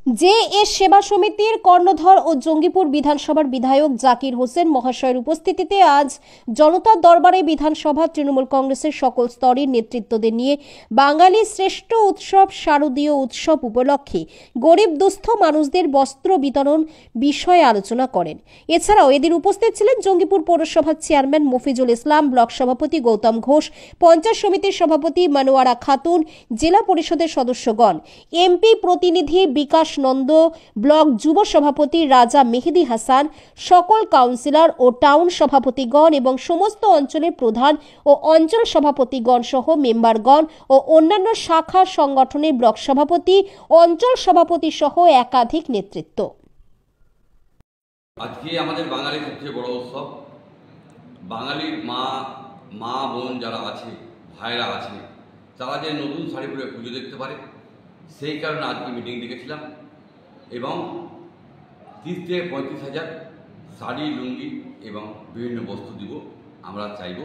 JS সেবা সমিতির কর্ণধর ও জঙ্গিপুর বিধানসভার বিধায়ক জাকির হোসেন মহাশয়ের উপস্থিতিতে আজ জনতার দরবারে বিধানসভা তৃণমূল কংগ্রেসের সকল স্তরের নেতৃত্বদের নিয়ে বাঙালি শ্রেষ্ঠ উৎসব শারদীয় উৎসব উপলক্ষে গরিব দুস্থ মানুষদের বস্ত্র বিতরণ বিষয়ে আলোচনা করেন। এছাড়াও এদের উপস্থিত ছিলেন জঙ্গিপুর পৌরসভার চেয়ারম্যান মফিজুল ইসলাম, ব্লক সভাপতি গৌতম ঘোষ, পঞ্চায়েত সমিতির সভাপতি মনোয়ারা খাতুন, জেলা পরিষদের সদস্যগণ, এমপি প্রতিনিধি বিকাশ নন্দ, ব্লক যুব সভাপতি রাজা মেহেদি হাসান, সকল কাউন্সিলর ও টাউন সভাপতিগণ এবং সমস্ত অঞ্চলের প্রধান ও অঞ্চল সভাপতিগণ সহ মেম্বারগণ ও অন্যান্য শাখা সংগঠনের ব্লক সভাপতি, অঞ্চল সভাপতি সহ একাধিক নেতৃত্ব। আজকে আমাদের বাঙালির সবচেয়ে বড় উৎসব। বাঙালির মা বোন যারা আছে, ভাইরা আছে, তারা যে নতুন শাড়ি পরে পুজো দেখতে পারে, সেই কারণে আজকে মিটিং ডেকেছিলাম এবং 30 থেকে 35,000 শাড়ি, লুঙ্গি এবং বিভিন্ন বস্তু দিব। আমরা চাইব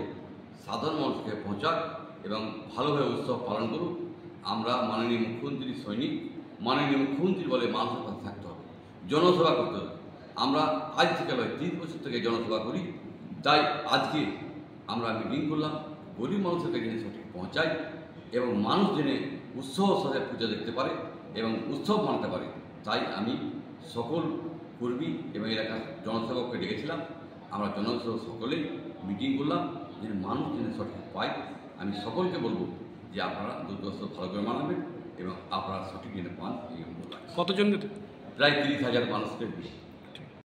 সাধারণ মানুষকে পৌঁছাক এবং ভালোভাবে উৎসব পালন করুক। আমরা মাননীয় মুখ্যমন্ত্রীর সৈনিক, মাননীয় মুখ্যমন্ত্রী বলে মানুষের কাছে থাকতে হবে, জনসেবা করতে হবে। আমরা আজ থেকে নয়, 30 বছর থেকে জনসেবা করি। তাই আজকে আমরা মিটিং করলাম, গরিব মানুষের কাছে সঠিক পৌঁছাই এবং মানুষ জেনে উৎসবের সাথে পূজা দেখতে পারে এবং উৎসব মানতে পারে। তাই আমি সকল কর্মী এবং এলাকার জনসেবককে ডেকেছিলাম। আমরা জনসেবক সকলেই মিটিং করলাম যে মানুষ যেন সঠিক পায়। আমি সকলকে বলবো যে আপনারা দুর্গোৎসব ভালো করে মানাবেন এবং আপনারা সঠিক জেনে পান। এই অনুরোধ। কতজন? প্রায় 30,000 মানুষকে